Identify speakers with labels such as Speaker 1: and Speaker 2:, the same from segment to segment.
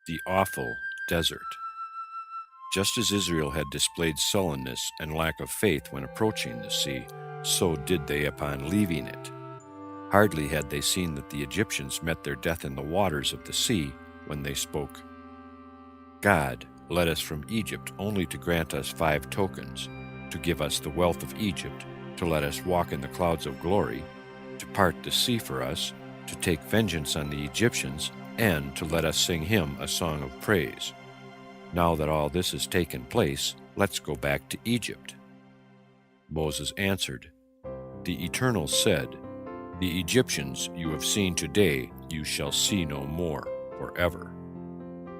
Speaker 1: The awful desert. Just as Israel had displayed sullenness and lack of faith when approaching the sea, so did they upon leaving it. Hardly had they seen that the Egyptians met their death in the waters of the sea when they spoke, God led us from Egypt only to grant us 5 tokens, to give us the wealth of Egypt, to let us walk in the clouds of glory, to part the sea for us, to take vengeance on the Egyptians, and to let us sing him a song of praise. Now that all this has taken place, let's go back to Egypt. Moses answered, The Eternal said, The Egyptians you have seen today you shall see no more forever.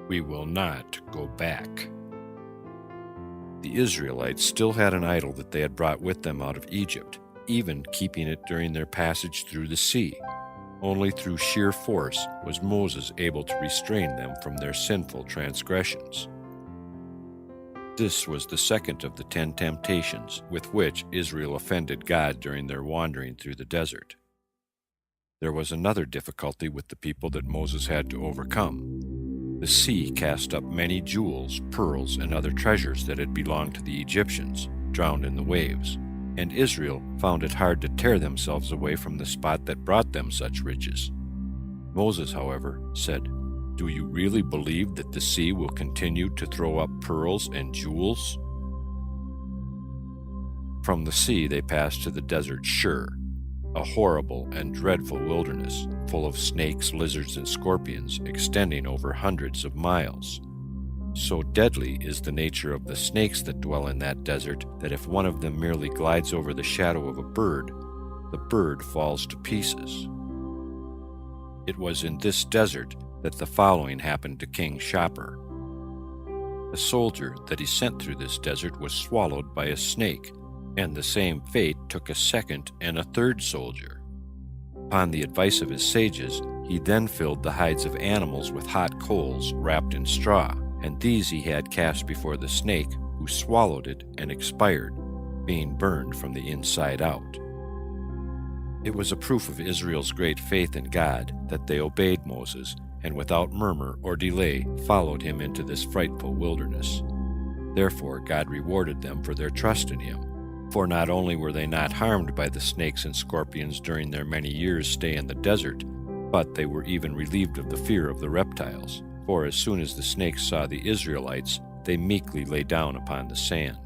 Speaker 1: We will not go back. The Israelites still had an idol that they had brought with them out of Egypt, even keeping it during their passage through the sea. Only through sheer force was Moses able to restrain them from their sinful transgressions. This was the second of the 10 temptations with which Israel offended God during their wandering through the desert. There was another difficulty with the people that Moses had to overcome. The sea cast up many jewels, pearls, and other treasures that had belonged to the Egyptians, drowned in the waves, and Israel found it hard to tear themselves away from the spot that brought them such riches. Moses, however, said, Do you really believe that the sea will continue to throw up pearls and jewels? From the sea they passed to the desert Shur, a horrible and dreadful wilderness, full of snakes, lizards, and scorpions, extending over hundreds of miles. So deadly is the nature of the snakes that dwell in that desert that if one of them merely glides over the shadow of a bird, the bird falls to pieces. It was in this desert that the following happened to King Shapur. A soldier that he sent through this desert was swallowed by a snake, and the same fate took a second and a third soldier. Upon the advice of his sages, he then filled the hides of animals with hot coals wrapped in straw, and these he had cast before the snake, who swallowed it and expired, being burned from the inside out. It was a proof of Israel's great faith in God that they obeyed Moses, and without murmur or delay followed him into this frightful wilderness. Therefore God rewarded them for their trust in him. For not only were they not harmed by the snakes and scorpions during their many years' stay in the desert, but they were even relieved of the fear of the reptiles. For as soon as the snakes saw the Israelites, they meekly lay down upon the sand.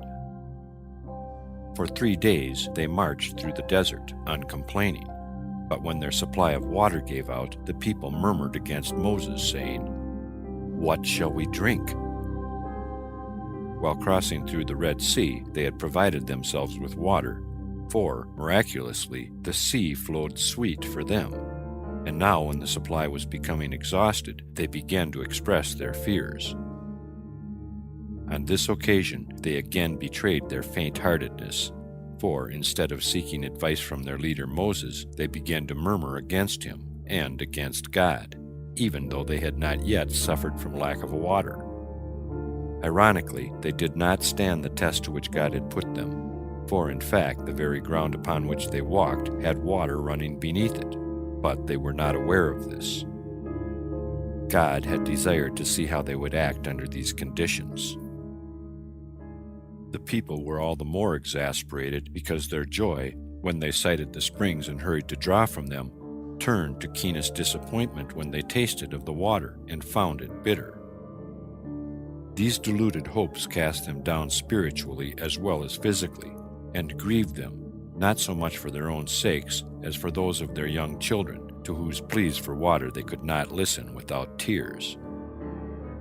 Speaker 1: For 3 days they marched through the desert, uncomplaining. But when their supply of water gave out, the people murmured against Moses, saying, What shall we drink? While crossing through the Red Sea, they had provided themselves with water, for, miraculously, the sea flowed sweet for them. And now, when the supply was becoming exhausted, they began to express their fears. On this occasion, they again betrayed their faint-heartedness, for instead of seeking advice from their leader Moses, they began to murmur against him and against God, even though they had not yet suffered from lack of water. Ironically, they did not stand the test to which God had put them, for in fact the very ground upon which they walked had water running beneath it, but they were not aware of this. God had desired to see how they would act under these conditions. The people were all the more exasperated because their joy, when they sighted the springs and hurried to draw from them, turned to keenest disappointment when they tasted of the water and found it bitter. These deluded hopes cast them down spiritually as well as physically, and grieved them, not so much for their own sakes as for those of their young children, to whose pleas for water they could not listen without tears.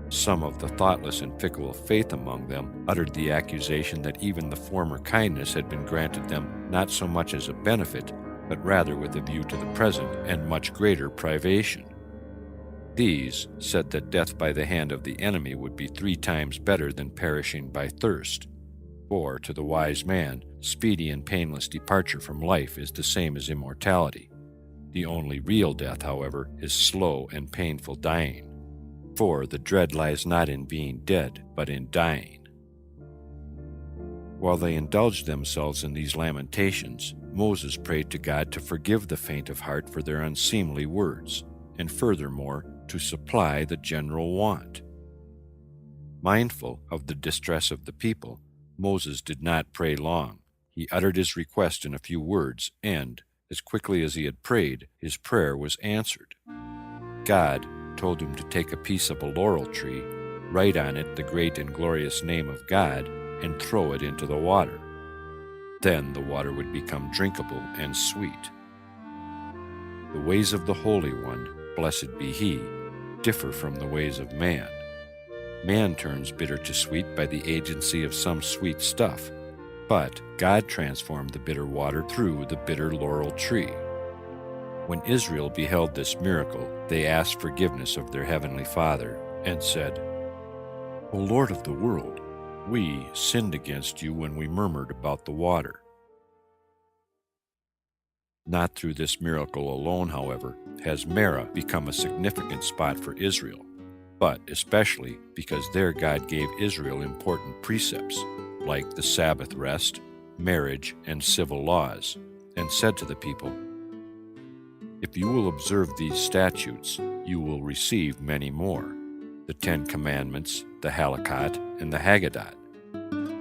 Speaker 1: Some of the thoughtless and fickle of faith among them uttered the accusation that even the former kindness had been granted them not so much as a benefit, but rather with a view to the present and much greater privation. These said that death by the hand of the enemy would be 3 times better than perishing by thirst. For to the wise man, speedy and painless departure from life is the same as immortality. The only real death, however, is slow and painful dying. For the dread lies not in being dead, but in dying. While they indulged themselves in these lamentations, Moses prayed to God to forgive the faint of heart for their unseemly words, and furthermore, to supply the general want. Mindful of the distress of the people, Moses did not pray long. He uttered his request in a few words, and, as quickly as he had prayed, his prayer was answered. God told him to take a piece of a laurel tree, write on it the great and glorious name of God, and throw it into the water. Then the water would become drinkable and sweet. The ways of the Holy One, blessed be He, differ from the ways of man. Man turns bitter to sweet by the agency of some sweet stuff, but God transformed the bitter water through the bitter laurel tree. When Israel beheld this miracle, they asked forgiveness of their heavenly Father, and said, O Lord of the world, we sinned against you when we murmured about the water. Not through this miracle alone, however, has Marah become a significant spot for Israel, but especially because there God gave Israel important precepts, like the Sabbath rest, marriage, and civil laws, and said to the people, If you will observe these statutes, you will receive many more, the 10 Commandments, the Halakot, and the Haggadah.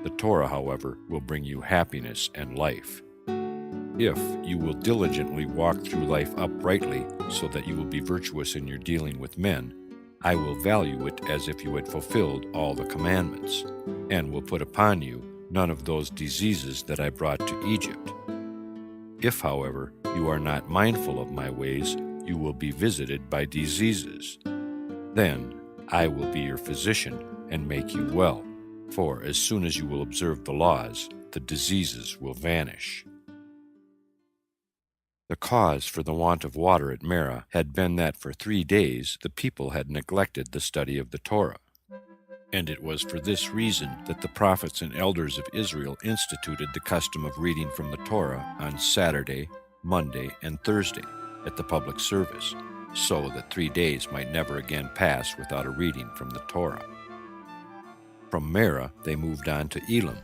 Speaker 1: The Torah, however, will bring you happiness and life. If you will diligently walk through life uprightly so that you will be virtuous in your dealing with men, I will value it as if you had fulfilled all the commandments, and will put upon you none of those diseases that I brought to Egypt. If, however, you are not mindful of my ways, you will be visited by diseases. Then I will be your physician and make you well, for as soon as you will observe the laws, the diseases will vanish. The cause for the want of water at Marah had been that for 3 days the people had neglected the study of the Torah. And it was for this reason that the prophets and elders of Israel instituted the custom of reading from the Torah on Saturday, Monday, and Thursday at the public service, so that 3 days might never again pass without a reading from the Torah. From Marah they moved on to Elim.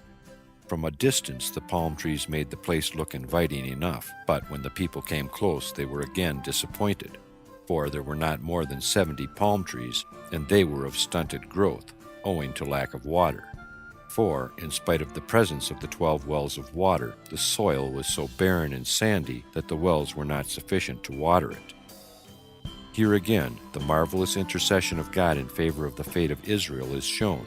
Speaker 1: From a distance the palm trees made the place look inviting enough, but when the people came close they were again disappointed, for there were not more than 70 palm trees, and they were of stunted growth, owing to lack of water. For, in spite of the presence of the 12 wells of water, the soil was so barren and sandy that the wells were not sufficient to water it. Here again, the marvelous intercession of God in favor of the fate of Israel is shown.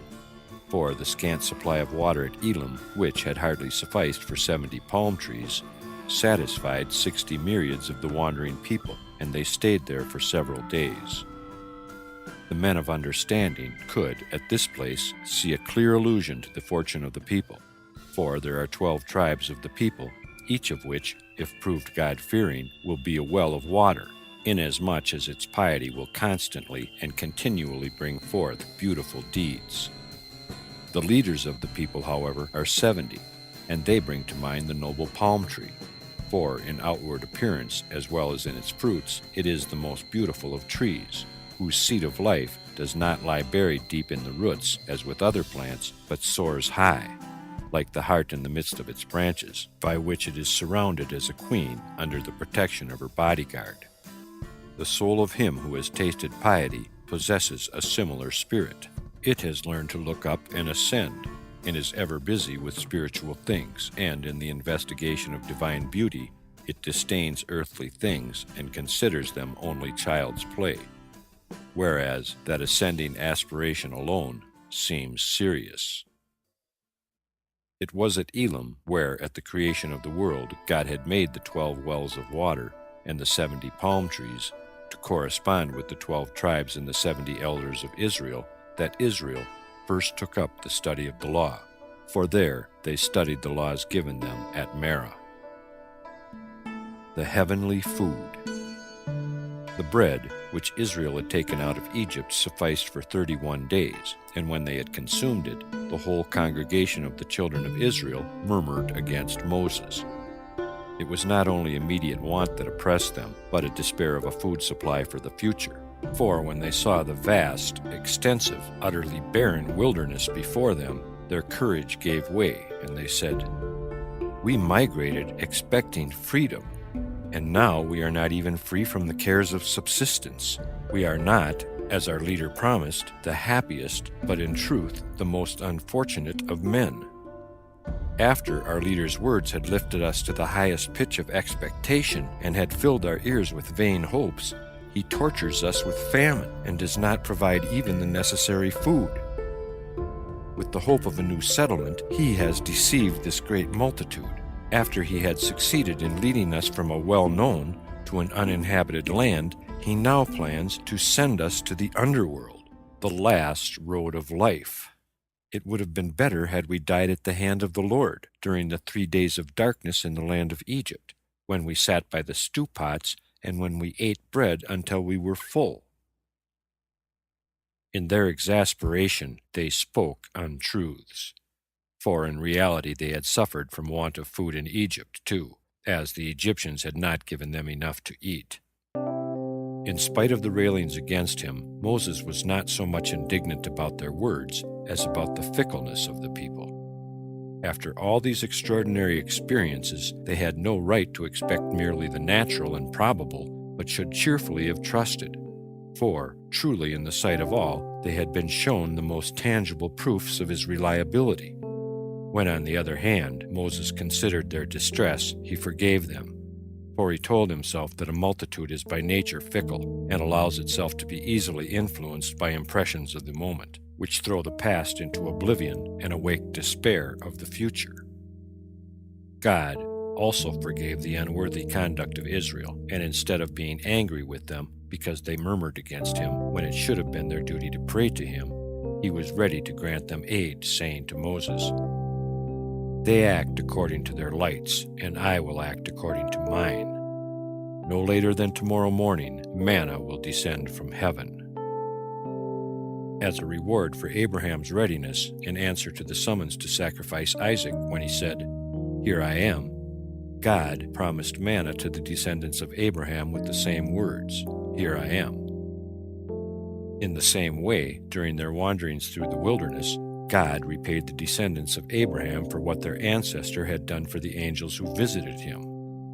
Speaker 1: For the scant supply of water at Elim, which had hardly sufficed for 70 palm trees, satisfied 60 myriads of the wandering people, and they stayed there for several days. The men of understanding could, at this place, see a clear allusion to the fortune of the people, for there are 12 tribes of the people, each of which, if proved God-fearing, will be a well of water, inasmuch as its piety will constantly and continually bring forth beautiful deeds. The leaders of the people, however, are 70, and they bring to mind the noble palm tree, for in outward appearance as well as in its fruits it is the most beautiful of trees, whose seed of life does not lie buried deep in the roots as with other plants, but soars high, like the heart in the midst of its branches, by which it is surrounded as a queen under the protection of her bodyguard. The soul of him who has tasted piety possesses a similar spirit. It has learned to look up and ascend, and is ever busy with spiritual things, and in the investigation of divine beauty, it disdains earthly things and considers them only child's play, whereas that ascending aspiration alone seems serious. It was at Elim where, at the creation of the world, God had made the 12 wells of water and the 70 palm trees to correspond with the 12 tribes and the 70 elders of Israel, that Israel first took up the study of the law, for there they studied the laws given them at Marah. The heavenly food. The bread which Israel had taken out of Egypt sufficed for 31 days, and when they had consumed it, the whole congregation of the children of Israel murmured against Moses. It was not only immediate want that oppressed them, but a despair of a food supply for the future. For when they saw the vast, extensive, utterly barren wilderness before them, their courage gave way, and they said, "We migrated expecting freedom, and now we are not even free from the cares of subsistence. We are not, as our leader promised, the happiest, but in truth, the most unfortunate of men. After our leader's words had lifted us to the highest pitch of expectation and had filled our ears with vain hopes, he tortures us with famine and does not provide even the necessary food. With the hope of a new settlement, he has deceived this great multitude. After he had succeeded in leading us from a well-known to an uninhabited land, he now plans to send us to the underworld, the last road of life. It would have been better had we died at the hand of the Lord during the 3 days of darkness in the land of Egypt, when we sat by the stew pots and when we ate bread until we were full. In their exasperation, they spoke untruths, for in reality they had suffered from want of food in Egypt too, as the Egyptians had not given them enough to eat. In spite of the railings against him, Moses was not so much indignant about their words as about the fickleness of the people. After all these extraordinary experiences, they had no right to expect merely the natural and probable, but should cheerfully have trusted. For, truly in the sight of all, they had been shown the most tangible proofs of his reliability. When, on the other hand, Moses considered their distress, he forgave them. For he told himself that a multitude is by nature fickle, and allows itself to be easily influenced by impressions of the moment, which throw the past into oblivion and awake despair of the future. God also forgave the unworthy conduct of Israel, and instead of being angry with them because they murmured against him when it should have been their duty to pray to him, he was ready to grant them aid, saying to Moses, "They act according to their lights, and I will act according to mine. No later than tomorrow morning, manna will descend from heaven." As a reward for Abraham's readiness in answer to the summons to sacrifice Isaac when he said, "Here I am," God promised manna to the descendants of Abraham with the same words, "Here I am." In the same way, during their wanderings through the wilderness, God repaid the descendants of Abraham for what their ancestor had done for the angels who visited him.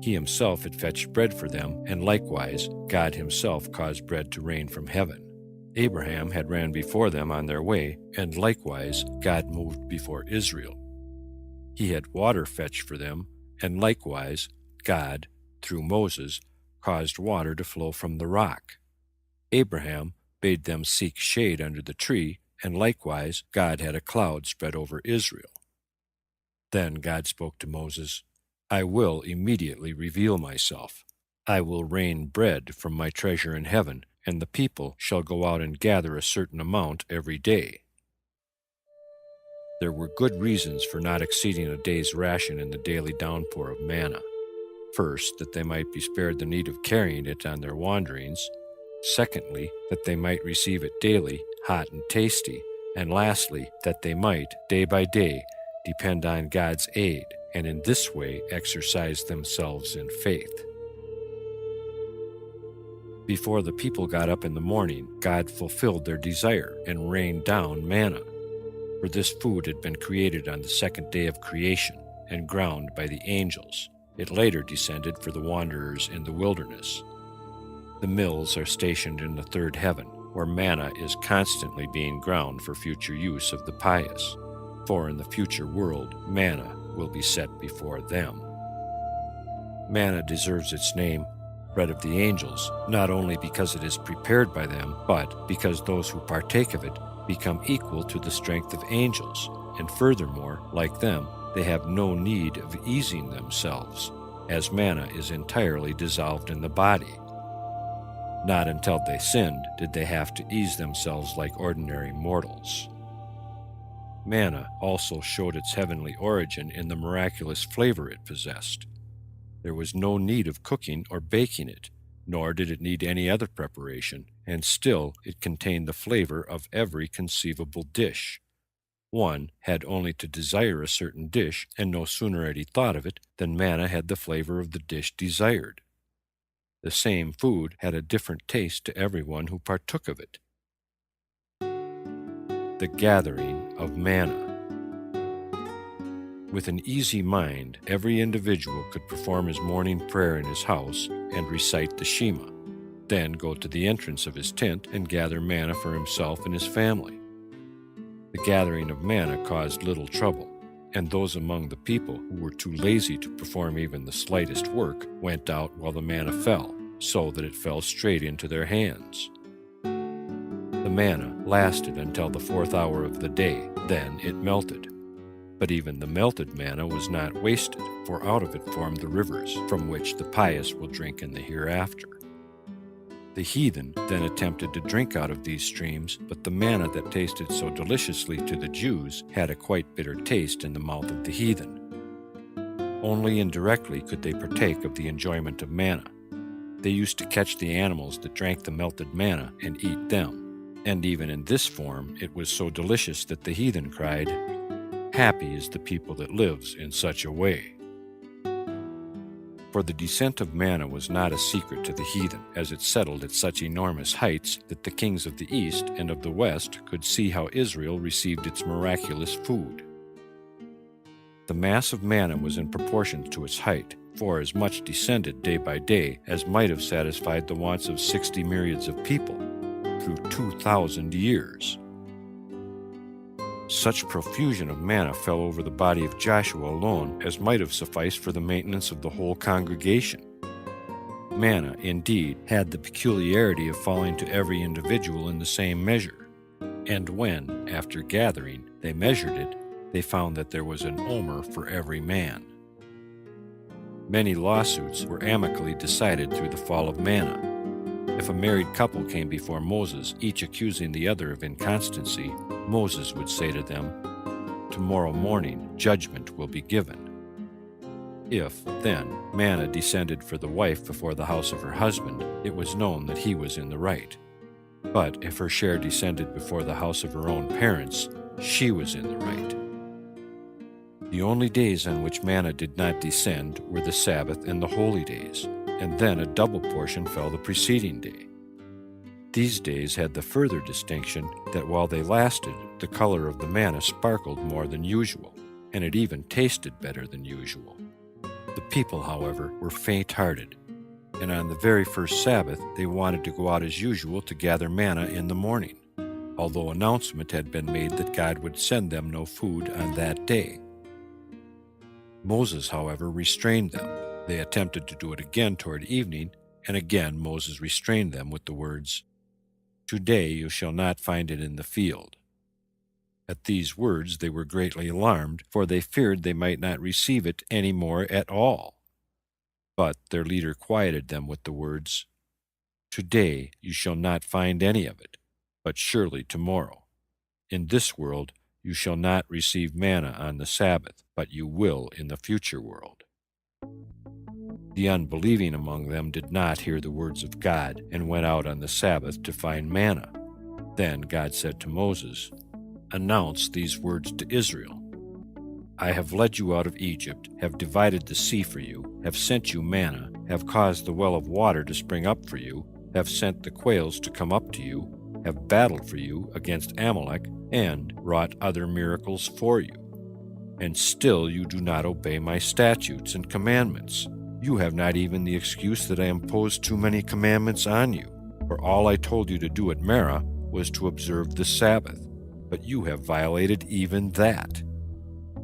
Speaker 1: He himself had fetched bread for them, and likewise God himself caused bread to rain from heaven. Abraham had ran before them on their way, and likewise God moved before Israel. He had water fetched for them, and likewise God, through Moses, caused water to flow from the rock. Abraham bade them seek shade under the tree, and likewise God had a cloud spread over Israel. Then God spoke to Moses, "I will immediately reveal myself. I will rain bread from my treasure in heaven, and the people shall go out and gather a certain amount every day." There were good reasons for not exceeding a day's ration in the daily downpour of manna. First, that they might be spared the need of carrying it on their wanderings. Secondly, that they might receive it daily, hot and tasty. And lastly, that they might, day by day, depend on God's aid, and in this way exercise themselves in faith. Before the people got up in the morning, God fulfilled their desire and rained down manna. For this food had been created on the second day of creation and ground by the angels. It later descended for the wanderers in the wilderness. The mills are stationed in the third heaven, where manna is constantly being ground for future use of the pious. For in the future world, manna will be set before them. Manna deserves its name, bread of the angels, not only because it is prepared by them, but because those who partake of it become equal to the strength of angels, and furthermore, like them, they have no need of easing themselves, as manna is entirely dissolved in the body. Not until they sinned did they have to ease themselves like ordinary mortals. Manna also showed its heavenly origin in the miraculous flavor it possessed. There was no need of cooking or baking it, nor did it need any other preparation, and still it contained the flavor of every conceivable dish. One had only to desire a certain dish, and no sooner had he thought of it than manna had the flavor of the dish desired. The same food had a different taste to everyone who partook of it. The gathering of manna. With an easy mind, every individual could perform his morning prayer in his house and recite the Shema. then go to the entrance of his tent and gather manna for himself and his family. The gathering of manna caused little trouble, and those among the people who were too lazy to perform even the slightest work went out while the manna fell, so that it fell straight into their hands. The manna lasted until the 4th hour of the day, then it melted. But even the melted manna was not wasted, for out of it formed the rivers, from which the pious will drink in the hereafter. The heathen then attempted to drink out of these streams, but the manna that tasted so deliciously to the Jews had a quite bitter taste in the mouth of the heathen. Only indirectly could they partake of the enjoyment of manna. They used to catch the animals that drank the melted manna and eat them, and even in this form it was so delicious that the heathen cried, "Happy is the people that lives in such a way." For the descent of manna was not a secret to the heathen, as it settled at such enormous heights that the kings of the east and of the west could see how Israel received its miraculous food. The mass of manna was in proportion to its height, for as much descended day by day as might have satisfied the wants of 60 myriads of people through 2,000 years. Such profusion of manna fell over the body of Joshua alone as might have sufficed for the maintenance of the whole congregation. Manna, indeed, had the peculiarity of falling to every individual in the same measure, and when, after gathering, they measured it, they found that there was an omer for every man. Many lawsuits were amicably decided through the fall of manna. If a married couple came before Moses, each accusing the other of inconstancy, Moses would say to them, "Tomorrow morning judgment will be given." If, then, manna descended for the wife before the house of her husband, it was known that he was in the right. But if her share descended before the house of her own parents, she was in the right. The only days on which manna did not descend were the Sabbath and the holy days, and then a double portion fell the preceding day. These days had the further distinction that while they lasted, the color of the manna sparkled more than usual, and it even tasted better than usual. The people, however, were faint-hearted, and on the very first Sabbath they wanted to go out as usual to gather manna in the morning, although announcement had been made that God would send them no food on that day. Moses, however, restrained them. They attempted to do it again toward evening, and again Moses restrained them with the words, "Today you shall not find it in the field." At these words they were greatly alarmed, for they feared they might not receive it any more at all. But their leader quieted them with the words, "Today you shall not find any of it, but surely tomorrow. In this world you shall not receive manna on the Sabbath, but you will in the future world." The unbelieving among them did not hear the words of God and went out on the Sabbath to find manna. Then God said to Moses, "Announce these words to Israel. I have led you out of Egypt, have divided the sea for you, have sent you manna, have caused the well of water to spring up for you, have sent the quails to come up to you, have battled for you against Amalek, and wrought other miracles for you. And still you do not obey my statutes and commandments. You have not even the excuse that I imposed too many commandments on you, for all I told you to do at Merah was to observe the Sabbath, but you have violated even that.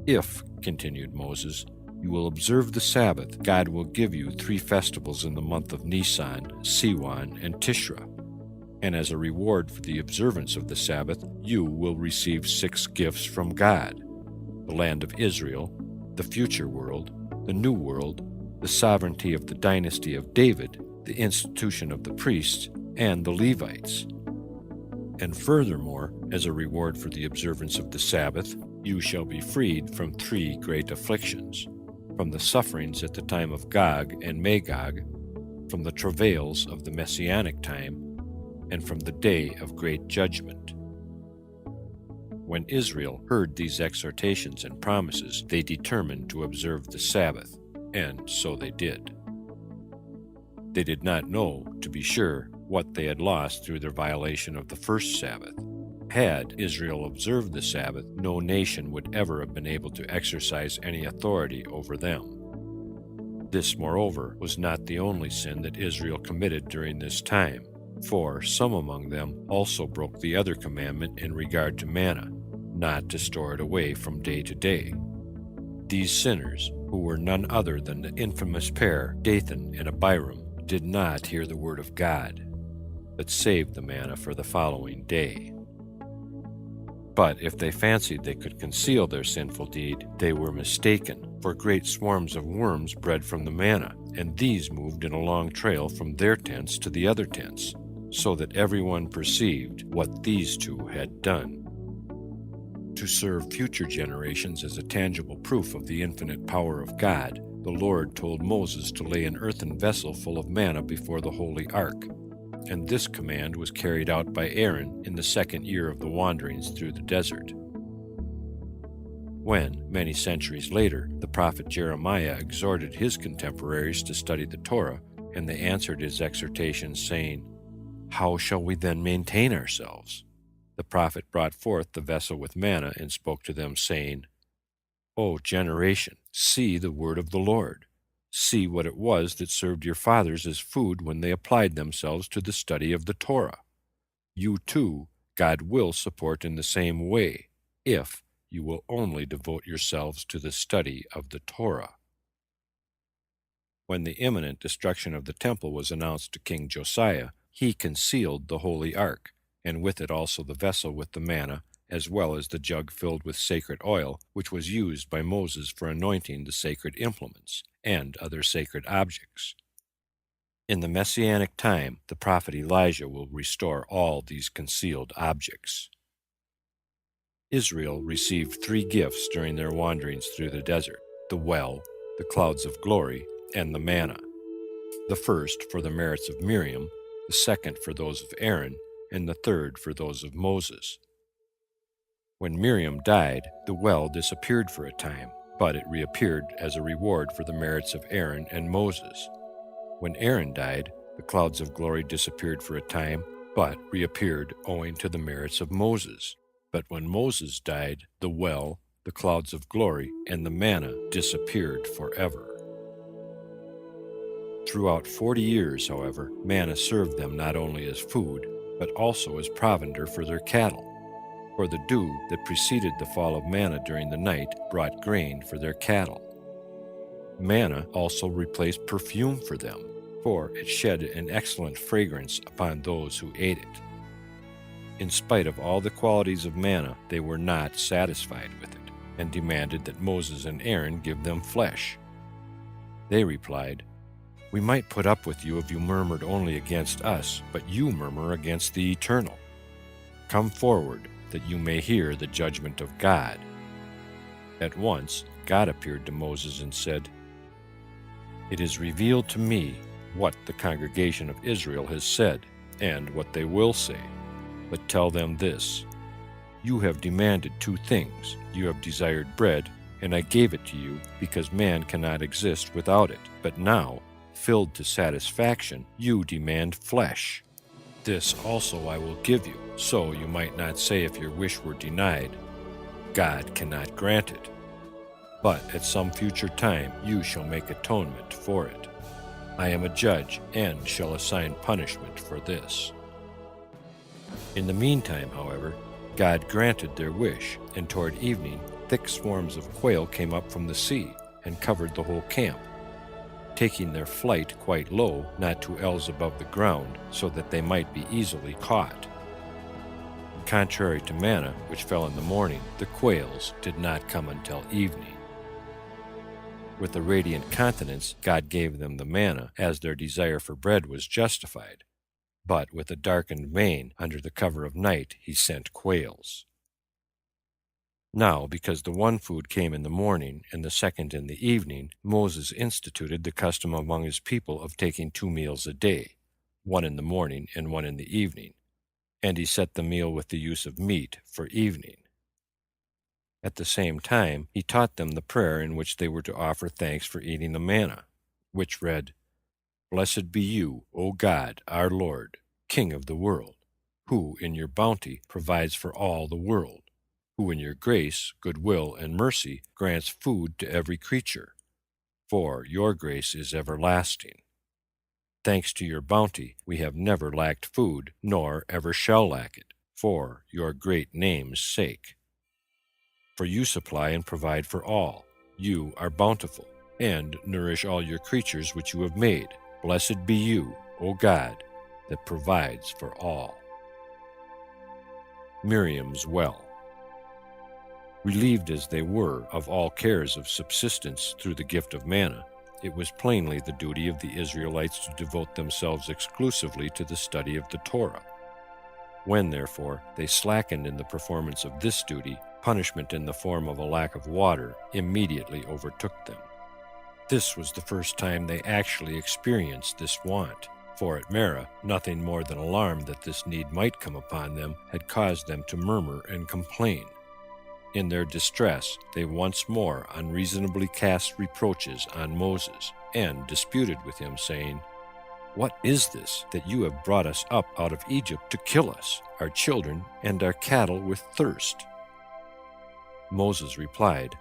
Speaker 1: If, continued Moses, you will observe the Sabbath, God will give you 3 festivals in the month of Nisan, Siwan, and Tishra. And as a reward for the observance of the Sabbath, you will receive 6 gifts from God: the land of Israel, the future world, the new world, the sovereignty of the dynasty of David, the institution of the priests, and the Levites. And furthermore, as a reward for the observance of the Sabbath, you shall be freed from 3 great afflictions: from the sufferings at the time of Gog and Magog, from the travails of the Messianic time, and from the day of great judgment. When Israel heard these exhortations and promises, they determined to observe the Sabbath, and so they did. They did not know, to be sure, what they had lost through their violation of the first Sabbath. Had Israel observed the Sabbath, no nation would ever have been able to exercise any authority over them. This, moreover, was not the only sin that Israel committed during this time, for some among them also broke the other commandment in regard to manna, not to store it away from day to day. These sinners, who were none other than the infamous pair Dathan and Abiram, did not hear the word of God, but saved the manna for the following day. But if they fancied they could conceal their sinful deed, they were mistaken, for great swarms of worms bred from the manna, and these moved in a long trail from their tents to the other tents, so that everyone perceived what these two had done. To serve future generations as a tangible proof of the infinite power of God, the Lord told Moses to lay an earthen vessel full of manna before the holy ark, and this command was carried out by Aaron in the 2nd year of the wanderings through the desert. When, many centuries later, the prophet Jeremiah exhorted his contemporaries to study the Torah, and they answered his exhortations, saying, "How shall we then maintain ourselves?" the prophet brought forth the vessel with manna and spoke to them, saying, "O generation, see the word of the Lord. See what it was that served your fathers as food when they applied themselves to the study of the Torah. You too, God will support in the same way, if you will only devote yourselves to the study of the Torah." When the imminent destruction of the temple was announced to King Josiah, he concealed the holy ark, and with it also the vessel with the manna, as well as the jug filled with sacred oil, which was used by Moses for anointing the sacred implements and other sacred objects. In the Messianic time, the prophet Elijah will restore all these concealed objects. Israel received 3 gifts during their wanderings through the desert: the well, the clouds of glory, and the manna. The first for the merits of Miriam, the second for those of Aaron, and the third for those of Moses. When Miriam died, the well disappeared for a time, but it reappeared as a reward for the merits of Aaron and Moses. When Aaron died, the clouds of glory disappeared for a time, but reappeared owing to the merits of Moses. But when Moses died, the well, the clouds of glory, and the manna disappeared forever. Throughout 40 years, however, manna served them not only as food, but also as provender for their cattle. For the dew that preceded the fall of manna during the night brought grain for their cattle. Manna also replaced perfume for them, for it shed an excellent fragrance upon those who ate it. In spite of all the qualities of manna, they were not satisfied with it, and demanded that Moses and Aaron give them flesh. They replied, "We might put up with you if you murmured only against us, but you murmur against the Eternal. Come forward, that you may hear the judgment of God." At once God appeared to Moses and said, "It is revealed to me what the congregation of Israel has said, and what they will say. But tell them this: you have demanded 2 things. You have desired bread, and I gave it to you, because man cannot exist without it. But now, filled to satisfaction, you demand flesh. This also I will give you, so you might not say if your wish were denied, 'God cannot grant it.' But at some future time you shall make atonement for it. I am a judge, and shall assign punishment for this." In the meantime, however, God granted their wish, and toward evening thick swarms of quail came up from the sea, and covered the whole camp, taking their flight quite low, not 2 ells above the ground, so that they might be easily caught. Contrary to manna, which fell in the morning, the quails did not come until evening. With a radiant countenance, God gave them the manna, as their desire for bread was justified. But with a darkened vein, under the cover of night, he sent quails. Now, because the one food came in the morning, and the second in the evening, Moses instituted the custom among his people of taking 2 meals a day, one in the morning and one in the evening, and he set the meal with the use of meat for evening. At the same time, he taught them the prayer in which they were to offer thanks for eating the manna, which read, "Blessed be you, O God, our Lord, King of the world, who in your bounty provides for all the world, who in your grace, goodwill, and mercy grants food to every creature. for your grace is everlasting. Thanks to your bounty, we have never lacked food, nor ever shall lack it, for your great name's sake. For you supply and provide for all. You are bountiful, and nourish all your creatures which you have made. Blessed be you, O God, that provides for all. Miriam's Well. Relieved as they were of all cares of subsistence through the gift of manna, it was plainly the duty of the Israelites to devote themselves exclusively to the study of the Torah. When, therefore, they slackened in the performance of this duty, punishment in the form of a lack of water immediately overtook them. This was the first time they actually experienced this want, for at Marah, nothing more than alarm that this need might come upon them had caused them to murmur and complain. In their distress, they once more unreasonably cast reproaches on Moses, and disputed with him, saying, "What is this, that you have brought us up out of Egypt to kill us, our children, and our cattle with thirst?" Moses replied,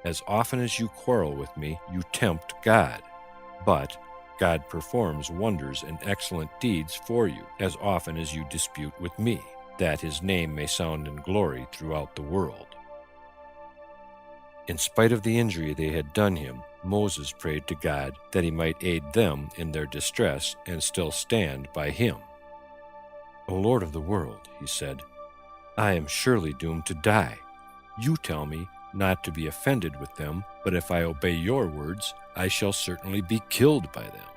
Speaker 1: "As often as you quarrel with me, you tempt God. But God performs wonders and excellent deeds for you, as often as you dispute with me, that his name may sound in glory throughout the world." In spite of the injury they had done him, Moses prayed to God that he might aid them in their distress and still stand by him. "O Lord of the world," he said, "I am surely doomed to die. You tell me not to be offended with them, but if I obey your words, I shall certainly be killed by them."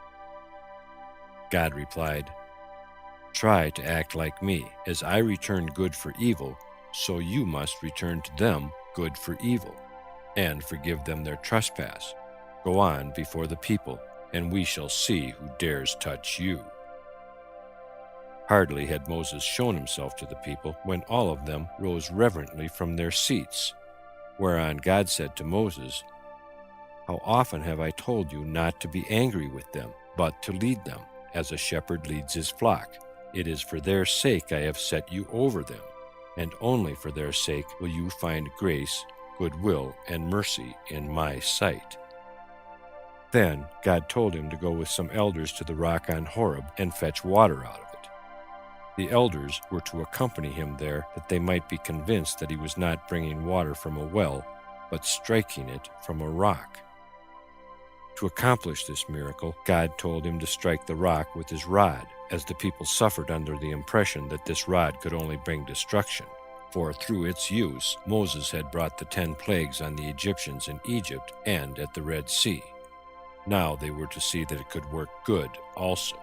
Speaker 1: God replied, "Try to act like me. As I returned good for evil, so you must return to them good for evil, and forgive them their trespass. Go on before the people, and we shall see who dares touch you." Hardly had Moses shown himself to the people when all of them rose reverently from their seats, whereon God said to Moses, "How often have I told you not to be angry with them, but to lead them, as a shepherd leads his flock? It is for their sake I have set you over them, and only for their sake will you find grace, goodwill, and mercy in my sight." Then God told him to go with some elders to the rock on Horeb and fetch water out of it. The elders were to accompany him there, that they might be convinced that he was not bringing water from a well, but striking it from a rock. To accomplish this miracle, God told him to strike the rock with his rod, as the people suffered under the impression that this rod could only bring destruction. For through its use, Moses had brought the 10 plagues on the Egyptians in Egypt and at the Red Sea. Now they were to see that it could work good also.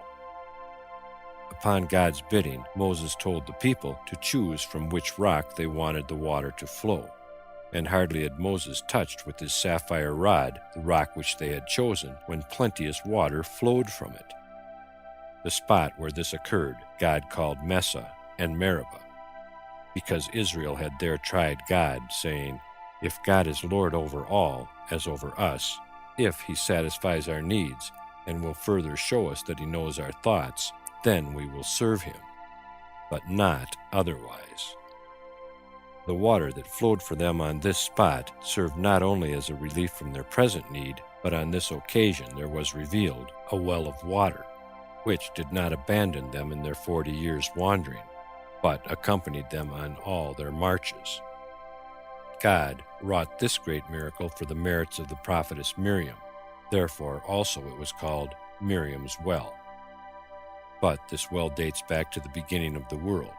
Speaker 1: Upon God's bidding, Moses told the people to choose from which rock they wanted the water to flow. And hardly had Moses touched with his sapphire rod the rock which they had chosen, when plenteous water flowed from it. The spot where this occurred God called Messah and Meribah, because Israel had there tried God, saying, "If God is Lord over all, as over us, if he satisfies our needs, and will further show us that he knows our thoughts, then we will serve him, but not otherwise." The water that flowed for them on this spot served not only as a relief from their present need, but on this occasion there was revealed a well of water, which did not abandon them in their 40 years' wandering, but accompanied them on all their marches. God wrought this great miracle for the merits of the prophetess Miriam. Therefore also it was called Miriam's Well. But this well dates back to the beginning of the world,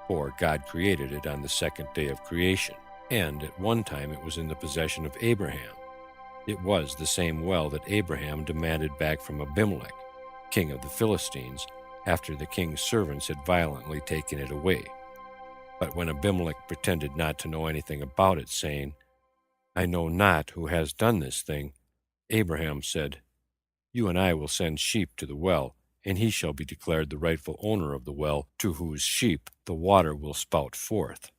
Speaker 1: for God created it on the second day of creation, and at one time it was in the possession of Abraham. It was the same well that Abraham demanded back from Abimelech, king of the Philistines, after the king's servants had violently taken it away. But when Abimelech pretended not to know anything about it, saying, "I know not who has done this thing," Abraham said, "You and I will send sheep to the well, and he shall be declared the rightful owner of the well, to whose sheep the water will spout forth."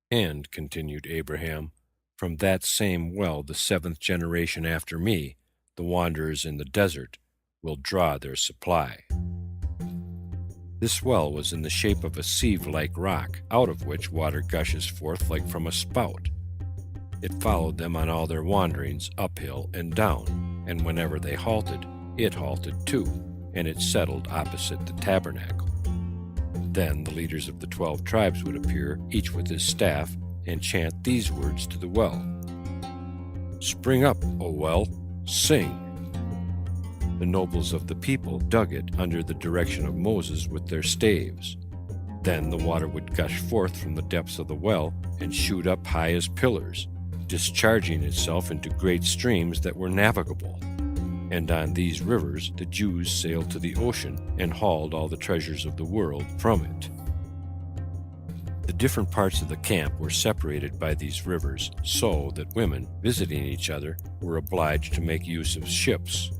Speaker 1: And, continued Abraham, "from that same well the 7th generation after me, the wanderers in the desert, will draw their supply." This well was in the shape of a sieve-like rock, out of which water gushes forth like from a spout. It followed them on all their wanderings, uphill and down. and whenever they halted, it halted too, and it settled opposite the tabernacle. Then the leaders of the 12 tribes would appear, each with his staff, and chant these words to the well: "Spring up, O well, sing." The nobles of the people dug it under the direction of Moses with their staves. Then the water would gush forth from the depths of the well and shoot up high as pillars, discharging itself into great streams that were navigable. And on these rivers the Jews sailed to the ocean and hauled all the treasures of the world from it. The different parts of the camp were separated by these rivers, so that women, visiting each other, were obliged to make use of ships.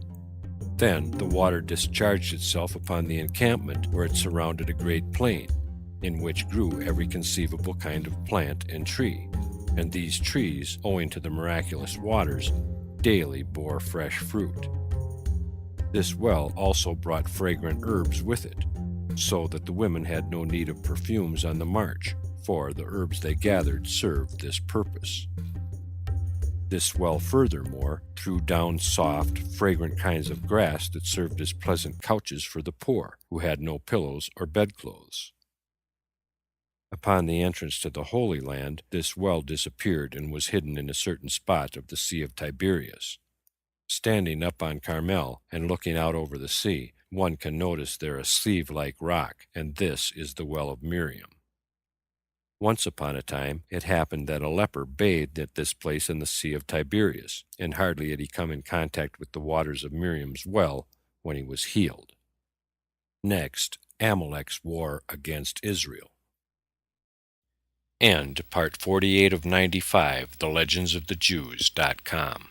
Speaker 1: Then the water discharged itself upon the encampment, where it surrounded a great plain, in which grew every conceivable kind of plant and tree, and these trees, owing to the miraculous waters, daily bore fresh fruit. This well also brought fragrant herbs with it, so that the women had no need of perfumes on the march, for the herbs they gathered served this purpose. This well furthermore threw down soft, fragrant kinds of grass that served as pleasant couches for the poor, who had no pillows or bedclothes. Upon the entrance to the Holy Land, this well disappeared and was hidden in a certain spot of the Sea of Tiberias. Standing up on Carmel and looking out over the sea, one can notice there a sleeve-like rock, and this is the well of Miriam. Once upon a time it happened that a leper bathed at this place in the Sea of Tiberias, and hardly had he come in contact with the waters of Miriam's well when he was healed. Next, Amalek's war against Israel. End part 48 of 95, TheLegendsOfTheJews.com.